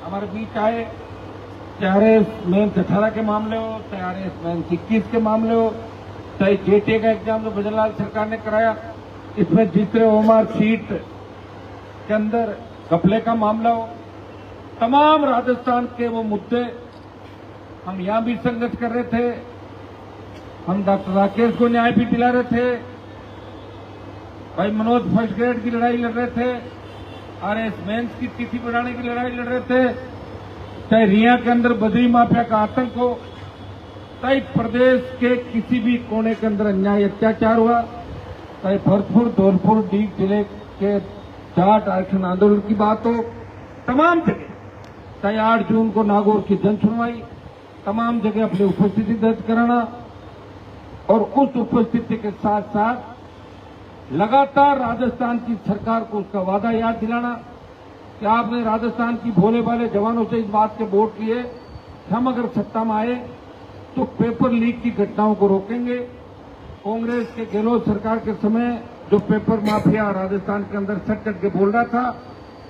हमारे बीच आए, चाहे मेंस 18 के मामले हो, चाहे मेंस 21 के मामले हो, चाहे जेटीए का एग्जाम जो भजनलाल सरकार ने कराया, इसमें जितने ओमार सीट के अंदर घपले का मामला हो, तमाम राजस्थान के वो मुद्दे हम यहां भी संघर्ष कर रहे थे। हम डॉक्टर राकेश को न्याय भी दिला रहे थे, भाई मनोज फर्स्ट ग्रेड की लड़ाई लड़ रहे थे, आरएस मेंस की तिथि बढ़ाने की लड़ाई लड़ रहे थे, चाहे रिया के अंदर बद्री माफिया का आतंक हो, चाहे प्रदेश के किसी भी कोने के अंदर अन्याय अत्याचार हुआ, चाहे भरतपुर धौलपुर डीग जिले के जाट आरक्षण आंदोलन की बात हो, तमाम जगह, चाहे 8 जून को नागौर की जन सुनवाई, तमाम जगह अपनी उपस्थिति दर्ज कराना और उस उपस्थिति के साथ साथ लगातार राजस्थान की सरकार को उसका वादा याद दिलाना कि आपने राजस्थान की भोले भाले जवानों से इस बात के वोट लिए कि हम अगर सत्ता में आए तो पेपर लीक की घटनाओं को रोकेंगे। कांग्रेस के गहलोत सरकार के समय जो पेपर माफिया राजस्थान के अंदर सट कट के बोल रहा था,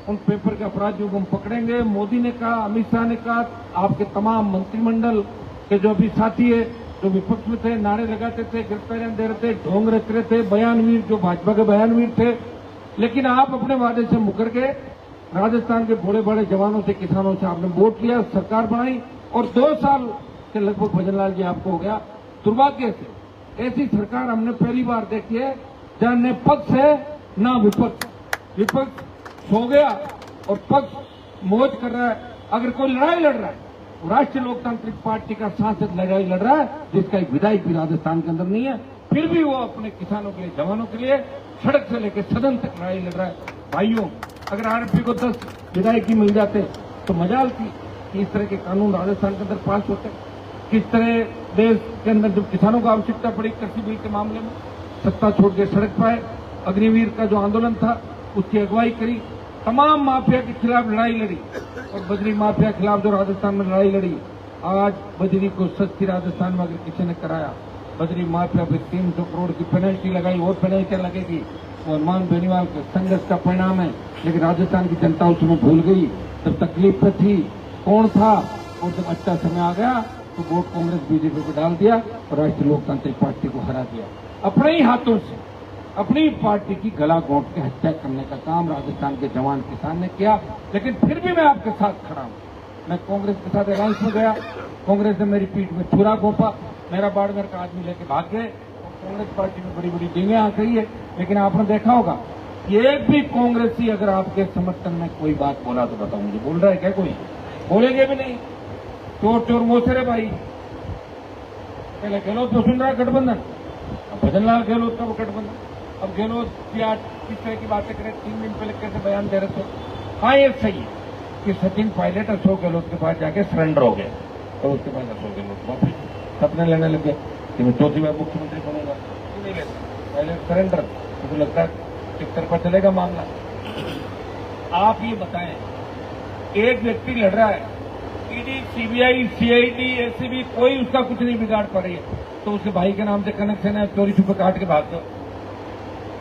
उन पेपर के अपराधियों को हम पकड़ेंगे। मोदी ने कहा, अमित शाह ने कहा, आपके तमाम मंत्रिमंडल के जो भी साथी है, जो विपक्ष में थे, नारे लगाते थे, गिरफ्तारियां दे रहे थे, ढोंग रच रहे थे, बयानवीर जो भाजपा के बयानवीर थे, लेकिन आप अपने वादे से मुकर के राजस्थान के बड़े बड़े जवानों से, किसानों से आपने वोट लिया, सरकार बनाई और 2 साल के लगभग भजनलाल जी आपको हो गया। दुर्भाग्य से ऐसी सरकार हमने पहली बार देखी है जहां न पक्ष है न विपक्ष। विपक्ष सो गया और पक्ष मौज कर रहा है। अगर कोई लड़ाई लड़ रहा है, राष्ट्रीय लोकतांत्रिक पार्टी का सांसद लड़ाई लड़ रहा है, जिसका एक विधायक भी राजस्थान के अंदर नहीं है, फिर भी वो अपने किसानों के लिए, जवानों के लिए सड़क से लेकर सदन तक लड़ाई लड़ रहा है। भाइयों, अगर आरएसपी को 10 विधायक ही मिल जाते तो मजाल थी कि इस तरह के कानून राजस्थान के अंदर पास होते। किस तरह देश के अंदर जब किसानों को आवश्यकता पड़ी कृषि बिल के मामले में, सत्ता छोड़ के सड़क पर आए, अग्निवीर का जो आंदोलन था उसकी अगुवाई करी, तमाम माफिया के खिलाफ लड़ाई लड़ी और बजरी माफिया के खिलाफ जो राजस्थान में लड़ाई लड़ी, आज बजरी को सस्ती राजस्थान में अगर किसी ने कराया, बजरी माफिया पे 300 करोड़ की पेनल्टी लगाई और पेनल्टी लगेगी, वो हनुमान बेनीवाल के संघर्ष का परिणाम है। लेकिन राजस्थान की जनता उसमें भूल गई, जब तकलीफ पे थी कौन था, और जब अच्छा समय आ गया तो वोट कांग्रेस बीजेपी को डाल दिया और राष्ट्रीय लोकतांत्रिक पार्टी को हरा दिया। अपने ही हाथों से अपनी पार्टी की गला घोंट के हत्या करने का काम राजस्थान के जवान किसान ने किया। लेकिन फिर भी मैं आपके साथ खड़ा हूं। मैं कांग्रेस के साथ अलायंस में गया, कांग्रेस ने मेरी पीठ में छुरा घोंपा, मेरा बाड़मेर का आदमी लेके भाग गए और कांग्रेस पार्टी में बड़ी बड़ी डींगे आ गई है। लेकिन आपने देखा होगा एक भी कांग्रेसी अगर आपके समर्थन में कोई बात बोला तो बताओ मुझे, बोल रहा है क्या कोई? बोलेंगे भी नहीं। चोर चोर मोसरे भाई, पहले गहलोत तो सुन रहा गठबंधन, अब भजनलाल गहलोत का वो गठबंधन। अब गहलोत की आज किस तरह की बातें करें, 3 दिन पहले कैसे बयान दे रहे थे। हाँ, ये सही है कि सचिन पायलट अशोक गहलोत के पास जाके सरेंडर हो गए और उसके बाद अशोक गहलोत वापिस सपने लेने लगे कि मैं 4थी बार मुख्यमंत्री बनूंगा। नहीं लेता, पहले सरेंडर, मुझे लगता है एक तरफा चलेगा मामला। आप ये बताएं, एक व्यक्ति लड़ रहा है, ईडी, सीबीआई, सीआईडी, एसीबी, कोई उसका कुछ नहीं बिगाड़ पा रही है, तो उसके भाई के नाम से कनेक्शन है, चोरी छुपे काट के भाग दो।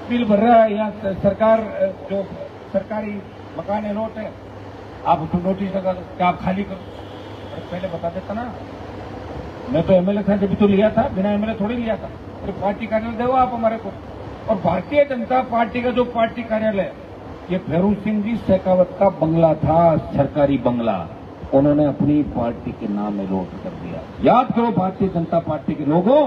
बिल भर रहा है, यहाँ सरकार जो सरकारी मकान अलॉट है, आप उसको नोटिस लगा दो कि आप खाली करो। और पहले बता देता ना, मैं तो एमएलए था जब तो लिया था, बिना एमएलए थोड़ी लिया था। तो पार्टी कार्यालय दो आप हमारे को। और भारतीय जनता पार्टी का जो पार्टी कार्यालय, ये भैरू सिंह जी शेखावत का बंगला था, सरकारी बंगला, उन्होंने अपनी पार्टी के नाम अलॉट कर दिया। याद करो भारतीय जनता पार्टी के लोगों,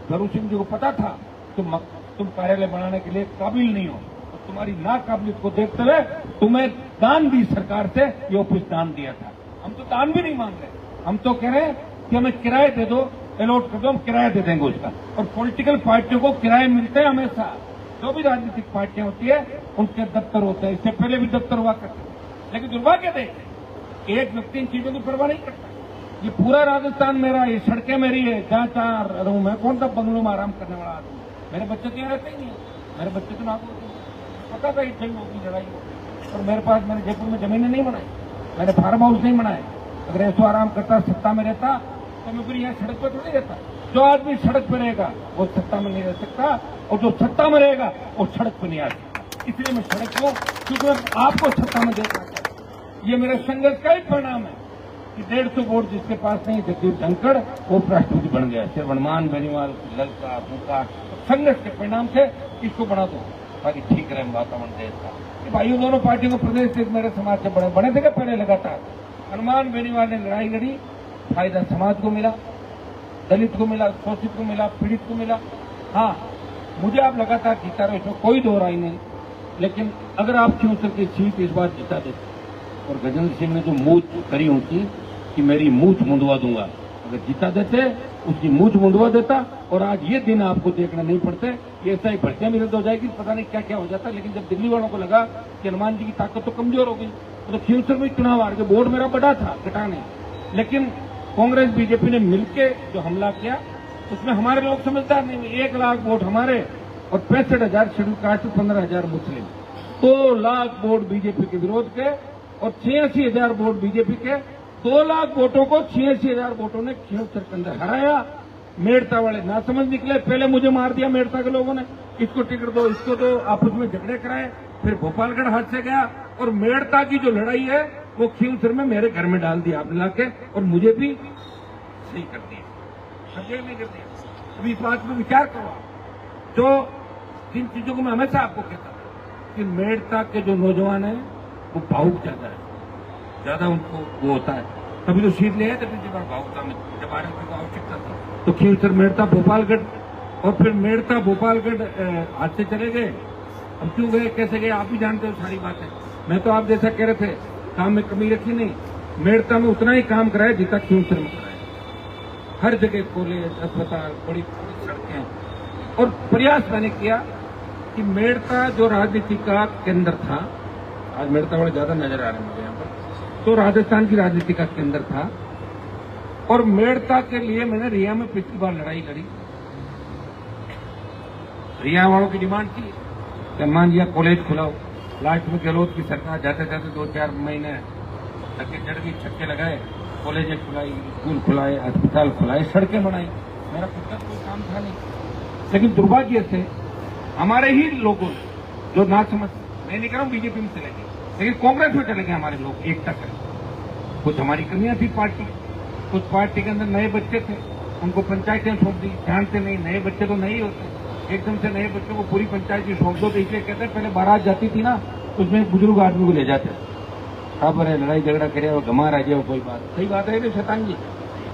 भैरू सिंह जी को पता था तुम कार्यालय बनाने के लिए काबिल नहीं हो, तो तुम्हारी नाकाबिलियत को देखते हुए तुम्हें दान दी सरकार से, ये ऑफिस दान दिया था। हम तो दान भी नहीं मांग रहे, हम तो कह रहे हैं कि हमें किराए दे दो, अलॉट कर दो, हम किराया दे देंगे उसका। और पॉलिटिकल पार्टियों को किराए मिलते हैं हमेशा, जो भी राजनीतिक पार्टियां होती है उनके दफ्तर होते हैं, इससे पहले भी दफ्तर हुआ करते थे। लेकिन दुर्भाग्य देख, एक व्यक्ति इन चीजों की परवाह नहीं करता। ये पूरा राजस्थान मेरा, ये सड़कें मेरी है, जहां चाह रहूं मैं, कौन सा बंगलों में आराम करने वाला आदमी? मेरे बच्चे तो यहाँ रहते ही नहीं है, मेरे बच्चे तो नागौर पता था इतनी होगी लड़ाई हो। और मेरे पास, मैंने जयपुर में जमीनें नहीं बनाई, मैंने फार्म हाउस नहीं बनाए। अगर ऐसो आराम करता, सत्ता में रहता, तो मैं फिर यहाँ सड़क पर थोड़ी रहता। जो आदमी सड़क पर रहेगा वो सत्ता में नहीं रह सकता, और जो सत्ता में रहेगा वो सड़क पर नहीं आ सकता। इसलिए मैं सड़क को, क्योंकि मैं आपको सत्ता में देखना चाहता हूँ। ये मेरे संघर्ष का ही परिणाम है कि 150 वोट जिसके पास नहीं, जगदीप धनखड़ वो उपराष्ट्रपति बन गया। श्रवणमान बेनीवाल, ललका फूका संघर्ष के परिणाम से इसको बना दो ताकि ठीक रहे वातावरण देश का। कि भाइयों दोनों पार्टियों को प्रदेश से मेरे समाज से बड़े थे पहले लगातार। हनुमान बेनीवाल ने लड़ाई लड़ी, फायदा समाज को मिला, दलित को मिला, शोषित को मिला, पीड़ित को मिला। हाँ, मुझे आप लगातार जीता रहे, इसमें कोई दो राय नहीं, लेकिन अगर आप क्यों की सीट इस बार जिता देते और गजेंद्र सिंह ने जो मूछ करी होती कि मेरी मूछ मुंडवा दूंगा, अगर जिता देते उसकी मूछ मुंडवा देता और आज ये दिन आपको देखना नहीं पड़ते। ये ऐसा ही भर्तियां भी रद्द हो जाएगी, पता नहीं क्या क्या हो जाता। लेकिन जब दिल्ली वालों को लगा कि हनुमान जी की ताकत तो कमजोर हो गई तो खींवसर में चुनाव हार गए। वोट मेरा बड़ा था घटाने, लेकिन कांग्रेस बीजेपी ने मिलकर जो हमला किया उसमें हमारे लोग समझदार नहीं हुए। 1 लाख वोट हमारे और 65,000 शेड्यूल कास्ट, 15,000 मुस्लिम, 2 लाख वोट बीजेपी के विरोध के और 86,000 वोट बीजेपी के। 2 लाख वोटों को 86,000 वोटों ने खींवसर के अंदर हराया। मेड़ता वाले ना समझ निकले, पहले मुझे मार दिया मेड़ता के लोगों ने, इसको टिकट दो, इसको दो, आपस में झगड़े कराए। फिर भोपालगढ़ हाथ से गया और मेड़ता की जो लड़ाई है वो खींवसर में मेरे घर में डाल दिया आपने लाके और मुझे भी सही कर दिया, सही नहीं कर दिया। अभी इस बात में विचार करो। जो जिन चीजों को मैं हमेशा आपको कहता था कि मेड़ता के जो नौजवान है वो भावुक ज्यादा उनको वो होता है, तभी तो सीट ले आए थे पिछली बार भावुकता में जब आरएसपी को आवश्यकता थी। तो खींवसर मेड़ता भोपालगढ़ और फिर मेड़ता भोपालगढ़ हाथ से चले गए। अब क्यों गए, कैसे गए, आप भी जानते हो सारी बातें। मैं तो आप जैसा कह रहे थे, काम में कमी रखी नहीं, मेड़ता में उतना ही काम कराया जितना खींवसर में कराया। हर जगह कॉलेज, अस्पताल, बड़ी सड़कें और प्रयास मैंने किया कि मेड़ता जो राजनीति का केंद्र था, आज मेड़ता वाले ज्यादा नजर आ रहे हैं मुझे यहाँ पर, तो राजस्थान की राजनीति का केंद्र था और मेड़ता के लिए मैंने रिया में पिछली बार लड़ाई लड़ी। रिया वालों की डिमांड थी हनुमान जी कॉलेज खुलाओ। लास्ट में गहलोत की सरकार जाते जाते 2-4 महीने धक्के चढ़ गई, छक्के लगाए, कॉलेजें खुलाई, स्कूल खुलाए, अस्पताल खुलाए, सड़कें बनाई। मेरा खुद का कोई काम था नहीं, लेकिन दुर्भाग्य से हमारे ही लोगों जो ना समझ, मैं नहीं कह रहा हूं बीजेपी में चले गए, लेकिन कांग्रेस में चले गए हमारे लोग एकता कर। कुछ हमारी कमियां थी पार्टी, कुछ पार्टी के अंदर नए बच्चे थे, उनको पंचायतें सौंप दी, जानते नहीं, नए बच्चे तो नहीं होते, एकदम से नए बच्चों को पूरी पंचायत की सौंप दो। तो इसलिए कहते हैं पहले बारात जाती थी ना, उसमें एक बुजुर्ग आदमी को ले जाते, खबर है लड़ाई झगड़ा करे और घमा आ जाए, कोई बात सही बात है ना शैतान जी।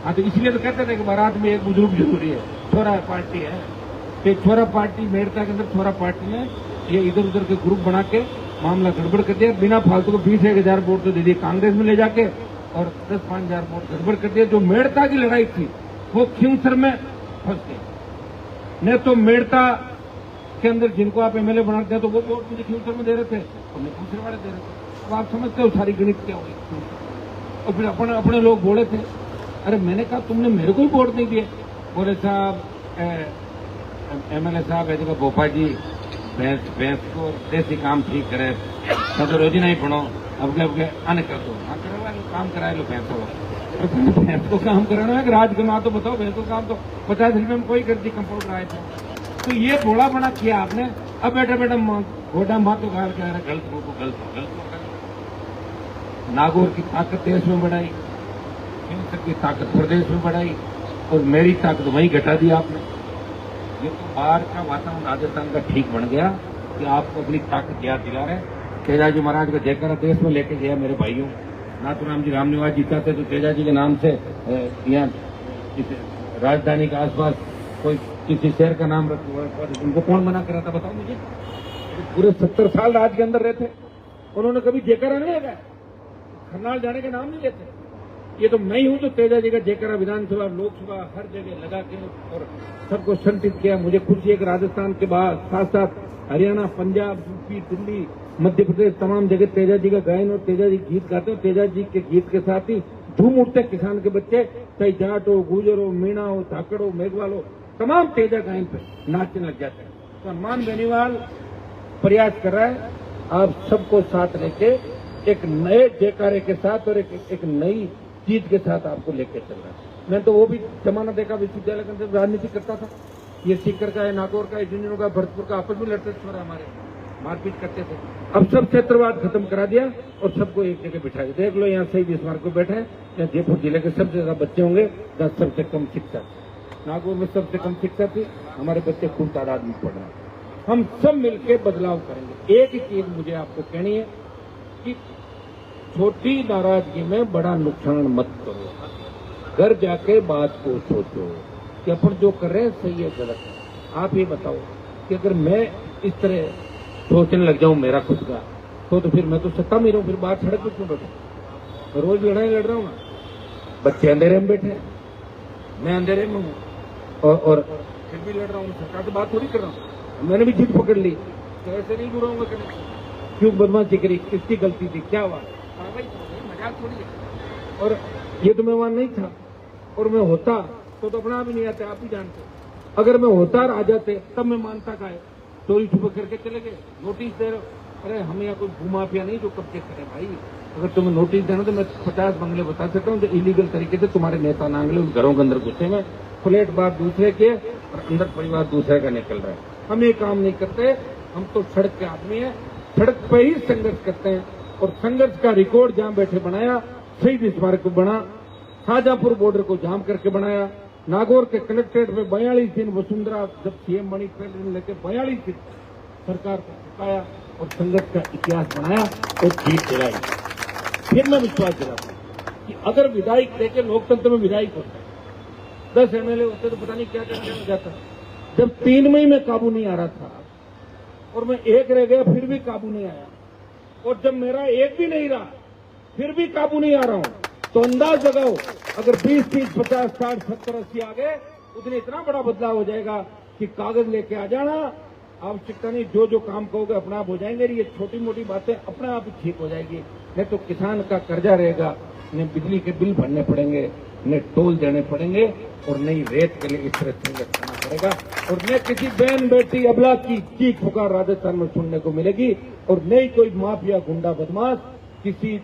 हाँ, तो इसलिए तो कहते थे कि बारात में एक बुजुर्ग जरूरी है, छोरा पार्टी है। तो छोरा पार्टी मेड़ता के अंदर छोरा पार्टी ने ये इधर उधर के ग्रुप बना के मामला गड़बड़ कर दिया, बिना फालतू को 20,000 वोट तो दे दिए कांग्रेस में ले जाके और 10-5,000 वोट गड़बड़ कर दिया। जो मेड़ता की लड़ाई थी वो खींवसर में फंस गई। नहीं तो मेड़ता के अंदर जिनको आप एमएलए बनाते हैं तो वो वोट मुझे खींवसर में दे रहे थे और मैं दूसरे वाले दे रहे थे। अब आप समझते हो सारी गणित क्या हुई। और फिर अपने लोग बोले थे, अरे मैंने कहा तुमने मेरे को ही वोट नहीं दिए। बोले साहब एमएलए साहब ऐसे कहा भोपा जी भैंस को देसी काम ठीक करे, मैं तो रोजी नहीं पढ़ो, अब अन कर दो, हाँ करवा लो, काम करा लो भैंस को काम कराना है। राज कमा तो बताओ, भैंस को काम तो 50 रुपये में कोई करती, कंपाउंडर आए थे। तो ये थोड़ा बड़ा किया आपने। अब बैठा घोटा माँ तो गाल कह रहा गलत हो। नागौर की ताकत देश में बढ़ाई, खींवसर की ताकत प्रदेश में बढ़ाई और मेरी ताकत वहीं घटा दी आपने। ये तो बाहर का वातावरण राजस्थान का ठीक बन गया कि आपको अपनी ताकत याद दिला रहे। तेजाजी महाराज का जयकारा देश में लेके गया मेरे भाइयों। नाथूराम जी रामनिवास जीता थे तो तेजाजी के नाम से यहाँ राजधानी के आसपास कोई किसी शहर का नाम रख, उनको कौन मना कर रहा था बताओ मुझे। पूरे 70 साल राज के अंदर रहते, उन्होंने कभी जयकारा नहीं लगाया, खरनाल जाने का नाम नहीं लेते। ये तो मैं ही हूं तो तेजाजी का जयकारा विधानसभा लोकसभा हर जगह लगा के और सबको संतुष्ट किया। मुझे खुशी है कि राजस्थान के बाद साथ साथ हरियाणा, पंजाब, यूपी, दिल्ली, मध्य प्रदेश तमाम जगह तेजाजी का गायन और तेजाजी गीत गाते हो। तेजाजी के गीत के साथ ही झूम उठते किसान के बच्चे, चाहे जाट हो, गुजर हो, मीणा हो, धाकड़ हो, मेघवाल हो, तमाम तेजा गायन पे नाचने लग जाते हैं। तो हनुमान बेनीवाल प्रयास कर रहा है आप सबको साथ लेके एक नए जयकारे के साथ और एक नई जीत के साथ आपको लेके चल रहा है। मैं तो वो भी जमाना देखा, विश्वविद्यालय के अंदर राजनीति करता था, ये सीकर का है, नागौर का है, झुंझुनू का, भरतपुर का, आपस में लड़ते थे हमारे। मारपीट करते थे। अब सब क्षेत्रवाद खत्म करा दिया और सबको एक जगह बिठा दिया। देख लो यहाँ शहीद स्मारक को बैठे हैं, यहाँ जयपुर जिले के सबसे ज्यादा बच्चे होंगे, 10 सबसे कम शिक्षा। नागौर में सबसे कम शिक्षा थी, हमारे बच्चे खूब तादाद में पढ़ रहे हैं। हम सब मिलकर बदलाव करेंगे। एक ही चीज मुझे आपको कहनी है कि छोटी नाराजगी में बड़ा नुकसान मत करो। घर जाके बात को सोचो कि अपन जो कर रहे हैं सही है गलत है। आप ये बताओ कि अगर मैं इस तरह सोचने लग जाऊं मेरा खुद का, तो फिर मैं तो सत्ता में रहूं, फिर बात सड़क पर क्यों बैठूं? रोज लड़ाई लड़ रहा हूं ना। बच्चे अंधेरे में बैठे हैं, मैं अंधेरे में हूं और फिर भी लड़ रहा हूं। सरकार से बात थोड़ी कर रहा हूं। मैंने भी जिद पकड़ ली तो ऐसे नहीं जुड़ाऊंगा कहीं। क्यों बदमाशी करी, किसकी गलती थी, क्या हुआ? मजाक थोड़ी है। और ये तो मैं वहां नहीं था, और मैं होता तो अपना भी नहीं आते, आप भी जानते। अगर मैं होता और आ जाते तब मैं मानता का है, चोरी छुपे करके चले गए, नोटिस दे रहे। अरे हम यहाँ कोई भूमाफिया नहीं जो कब्जे करे भाई। अगर तुम्हें नोटिस देना तो मैं 50 बंगले बता सकता हूँ जो इलीगल तरीके से तुम्हारे नेता नांगले उस घरों के अंदर घुसे में, फ्लैट बार दूसरे के और अंदर परिवार दूसरे का निकल रहा है। हम ये काम नहीं करते, हम तो सड़क के आदमी है, सड़क पे ही संघर्ष करते हैं। और संघर्ष का रिकॉर्ड जहां बैठे बनाया, शहीद स्मारक को बना, शाहजहांपुर बॉर्डर को जाम करके बनाया, नागौर के कलेक्ट्रेट में 42 दिन वसुंधरा जब सीएम बनी लेके 42 दिन सरकार को झुकाया और संघर्ष का इतिहास बनाया और जीत दिलाई। फिर मैं विश्वास दिलाता हूं कि अगर विधायक देखे लोकतंत्र में विधायक होता है, 10 एमएलए होते तो पता नहीं क्या करने हो जाता। जब 3 में ही मैं काबू नहीं आ रहा था और मैं एक रह गया फिर भी काबू नहीं आया, और जब मेरा एक भी नहीं रहा फिर भी काबू नहीं आ रहा हूं, तो अंदाज लगाओ अगर 20, 30, 50, 60, 70, 80 आ गए, उतने इतना बड़ा बदलाव हो जाएगा कि कागज लेके आ जाना, आवश्यकता नहीं, जो जो काम कहोगे अपने आप हो जाएंगे। ये छोटी मोटी बातें अपने आप ही ठीक हो जाएगी। नहीं तो किसान का कर्जा रहेगा, न बिजली के बिल भरने पड़ेंगे, न टोल देने पड़ेंगे, और नई रेत के लिए इस तरह संघर्ष करना पड़ेगा, और न किसी बहन बेटी अबला की चीख पुकार राजस्थान में सुनने को मिलेगी, और न ही कोई माफिया गुंडा बदमाश किसी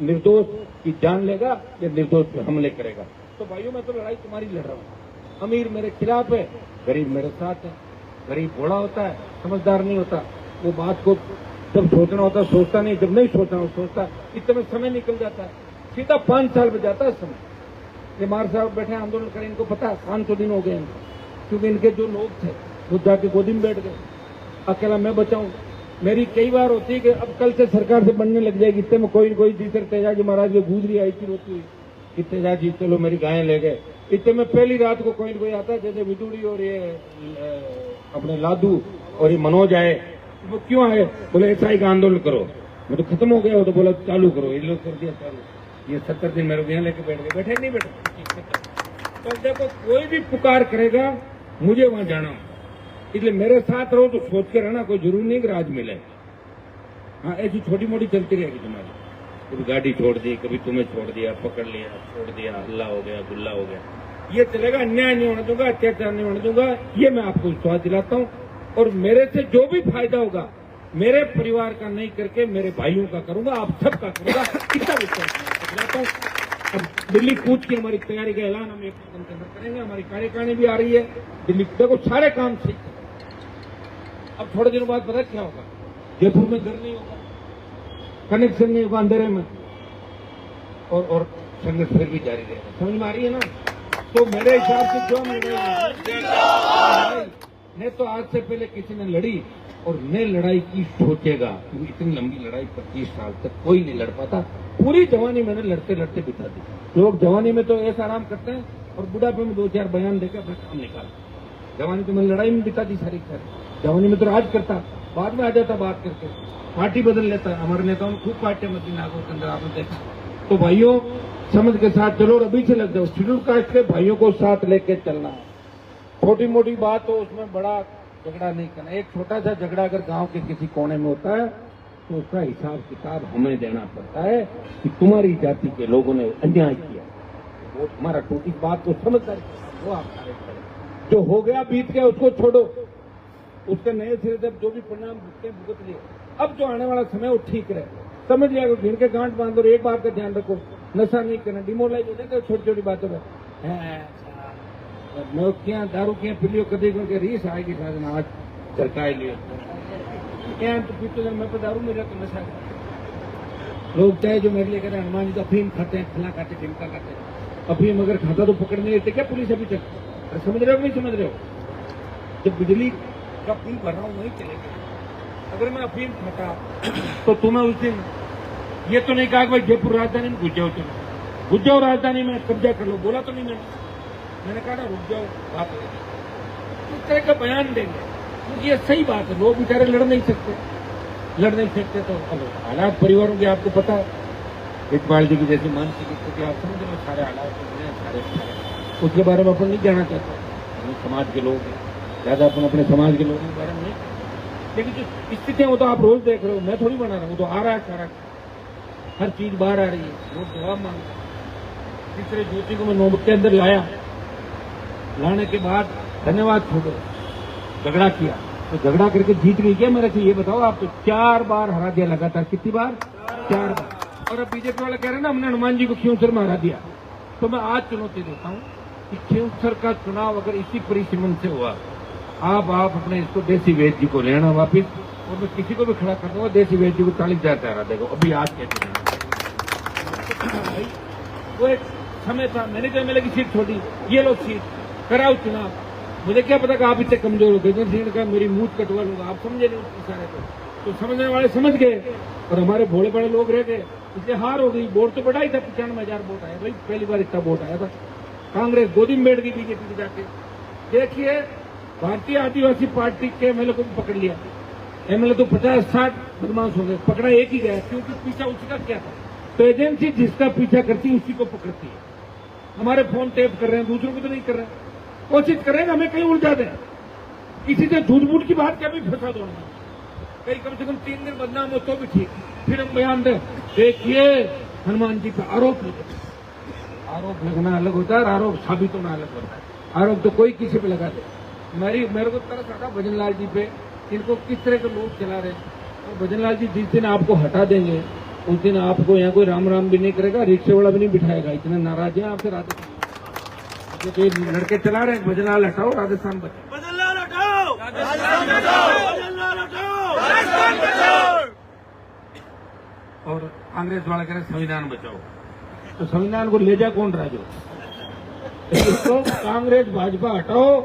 निर्दोष की जान लेगा या निर्दोष पे हमले करेगा। तो भाइयों मैं तो लड़ाई तुम्हारी लड़ रहा हूं। अमीर मेरे खिलाफ है, गरीब मेरे साथ है। गरीब भोला होता है, समझदार नहीं होता, वो बात को जब सोचना होता सोचता नहीं, जब नहीं सोचना सोचता, इतने समय निकल जाता है, सीधा 5 साल में जाता है समय। ये मार साहब बैठे आंदोलन करें, इनको पता है 500 दिन हो गए इनको, क्योंकि इनके जो लोग थे वो जाके गोदी में बैठ गए, अकेला मैं बचाऊं। मेरी कई बार होती है कि अब कल से सरकार से बनने लग जाएगी, इतने में कोई तीसरे तेजाजी महाराज की गुजरी आई थी रोती हुई कि तेजाजी चलो मेरी गायें ले गए। इतने में पहली रात को कोई आता है, जैसे विदुड़ी और ये अपने लादू और ये मनोज आए, वो क्यों आए? बोले एसआई का आंदोलन करो। मैं तो खत्म हो गया, वो तो बोला चालू करो, ये लोग कर दिया चालू। ये 70 दिन मेरे यहाँ लेके बैठ गए, बैठे नहीं बैठे। तो देखो कोई भी पुकार करेगा मुझे वहां जाना, इसलिए मेरे साथ रहो तो सोच के रहना, कोई जरूरी नहीं कि राज मिले। हाँ ऐसी छोटी मोटी चलती रहेगी तुम्हारी, कभी गाड़ी छोड़ दी, कभी तुम्हें छोड़ दिया, पकड़ लिया, छोड़ दिया, हल्ला हो गया, गुल्ला हो गया, ये चलेगा। अन्याय नहीं होने दूंगा, अत्याचार नहीं होने दूंगा, ये मैं आपको विश्वास दिलाता हूँ। और मेरे से जो भी फायदा होगा मेरे परिवार का नहीं करके मेरे भाइयों का करूंगा, आप सबका करूंगा, कितना विश्वास दिलाता हूँ। अब दिल्ली कूच की हमारी तैयारी का ऐलान हम 1 दिन के अंदर करेंगे। हमारी कार्यकारिणी भी आ रही है दिल्ली, देखो सारे काम ठीक है। अब थोड़े दिनों बाद पता क्या होगा, जयपुर में घर नहीं होगा, कनेक्शन नहीं होगा अंधेरे में, और संघर्ष फिर भी जारी रहेगा। समझ में आ रही है ना? तो मेरे हिसाब से जो ने तो आज से पहले किसी ने लड़ी और ने लड़ाई की सोचेगा, क्योंकि इतनी लंबी लड़ाई 25 साल तक कोई नहीं लड़ पाता। पूरी जवानी मैंने लड़ते लड़ते बिता दी। लोग जवानी में तो ऐसा आराम करते हैं और बुढ़ापे में 2-4 बयान देकर अपना काम निकालते। जवानी तो मैंने लड़ाई में बिता दी सारी। जवानी में तो राज करता, बाद में आ जाता बात करके, पार्टी बदल लेता। हमारे नेताओं ने खूब पार्टियां बदली नागौर के अंदर, आपने देखा। तो भाइयों समझ के साथ चलो और अभी से लग जाओ। शेड्यूल कास्ट के भाइयों को साथ लेके चलना है। छोटी मोटी बात हो उसमें बड़ा झगड़ा नहीं करना। एक छोटा सा झगड़ा अगर गांव के किसी कोने में होता है तो उसका हिसाब किताब हमें देना पड़ता है कि तुम्हारी जाति के लोगों ने अन्याय किया, वो हमारा टूटी बात को समझदारी वो आप कार्य करें। जो हो गया बीत गया उसको छोड़ो, उसके नए सिरे से जो भी परिणाम भुगत लिए। अब जो आने वाला समय वो ठीक रहे, समझ लिया घिन के गांठ बांध दो। एक बात का ध्यान रखो, नशा नहीं करना, डिमोलाइज हो जाएगा छोटी छोटी बातों में। नौकियां दारू की पिलियो कभी रीस आएगी आज सरकार लिए क्या तो पीते जब मैं दारू मेरा तो नशा लोग चाहे जो मेरे लिए कह रहे हैं हनुमान जी तो अफीम खाते हैं, खिला खाते, टिमका खाते हैं। अफीम अगर खाता तो पकड़ नहीं लेते क्या पुलिस अभी तक? अरे समझ रहे हो नहीं समझ रहे हो? जब बिजली का बिल भर रहा हूँ वही चलेगा। अगर मैं अफीम खाता तो तुम्हें उस दिन ये तो नहीं कहा कि भाई जयपुर राजधानी में घुस जाओ, तुम घुस जाओ राजधानी में कब्जा कर लो, बोला तो नहीं मैंने कहा ना रुक जाओ बात होगी। इस तरह का बयान देंगे क्योंकि ये सही बात है। लोग बेचारे लड़ नहीं सकते तो हालात परिवारों के आपको पता है। इकबाल जी की जैसी मानसिक स्थिति आप समझ लो, सारे हालात सारे उसके बारे में अपन नहीं जानना चाहते। हम समाज के लोग हैं, ज्यादा अपन अपने समाज के लोगों के बारे में नहीं, लेकिन जो स्थितियां वो तो आप रोज देख रहे हो, मैं थोड़ी बना रहा हूँ। तो आ रहा है सारा, हर चीज बाहर आ रही है, लोग जवाब मांग रहे हैं। तीसरे ज्योति को मैं नौबत के अंदर लाने के बाद धन्यवाद छोड़ो, झगड़ा किया तो झगड़ा करके जीत गई क्या मेरे से? ये बताओ आप। तो 4 बार हरा दिया लगातार। कितनी बार? 4 बार। और अब बीजेपी वाले कह रहे हैं ना हमने हनुमान जी को खींवसर में हरा दिया। तो मैं आज चुनौती देता हूँ कि खींवसर का चुनाव अगर इसी परिसीमन से हुआ, आप अपने इसको देसी वेद जी को लेना वापिस, और मैं किसी को भी खड़ा कर दूंगा, देसी वेद जी को 40,000 से हरा देगा। अभी आज कहते हैं वो एक समय था, मैंने जो एमएलए की सीट छोड़ी, ये लोग सीट कराओ चुनाव। मुझे क्या पता कि आप इतने कमजोर हो गए का मेरी मूठ कटवा लूंगा। आप समझे नहीं उस इशारे को, तो समझने वाले समझ गए और हमारे भोले बड़े लोग रह गए, इसलिए हार हो गई। वोट तो बढ़ा ही था, 95,000 वोट आया भाई, पहली बार इतना वोट आया था। कांग्रेस गोदी में बैठ गई बीजेपी के जाके। देखिए भारतीय आदिवासी पार्टी के एमएलए को भी पकड़ लिया। एमएलए तो 50-60 बदमाश हो गए, पकड़ा एक ही गया क्योंकि पीछा उसका क्या था। तो एजेंसी जिसका पीछा करती है उसी को पकड़ती है। हमारे फोन टेप कर रहे हैं, दूसरों को तो नहीं कर रहे हैं। कोशिश करेंगे हमें कहीं उल्टा दें, किसी से झूठ मूठ की बात क्या भी फंसा दो, कहीं कम से कम 3 दिन बदनाम हो तो भी ठीक, फिर हम बयान दें। देखिए हनुमान जी पर आरोप लगना अलग होता है और आरोप साबित होना अलग होता है। आरोप तो कोई किसी पे लगा दे। मेरे को तरस आता भजन लाल जी पे, इनको किस तरह के लोग चला रहे हैं। और भजन लाल जी जिस दिन आपको हटा देंगे उस दिन आपको यहाँ कोई राम भी नहीं करेगा, रिक्शे वाला भी नहीं बिठाएगा। इतने नाराज हैं आपसे राजस्थान जो लड़के चला रहे हैं। भजन लाल हटाओ, राजस्थान बचाओ। भजन लाल हटाओ, राजस्थान बचाओ। भजन लाल हटाओ, राजस्थान बचाओ। और कांग्रेस वाला कह रहे संविधान बचाओ। तो संविधान को ले जा कौन रहा जो? इसको कांग्रेस भाजपा हटाओ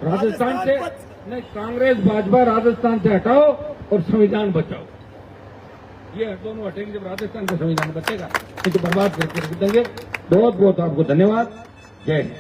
राजस्थान से, नहीं कांग्रेस भाजपा राजस्थान से हटाओ और संविधान बचाओ। ये दोनों हटेंगे जब राजस्थान का संविधान बचेगा, नहीं तो बर्बाद करके रख देंगे। बहुत बहुत आपको धन्यवाद। जय हिंद।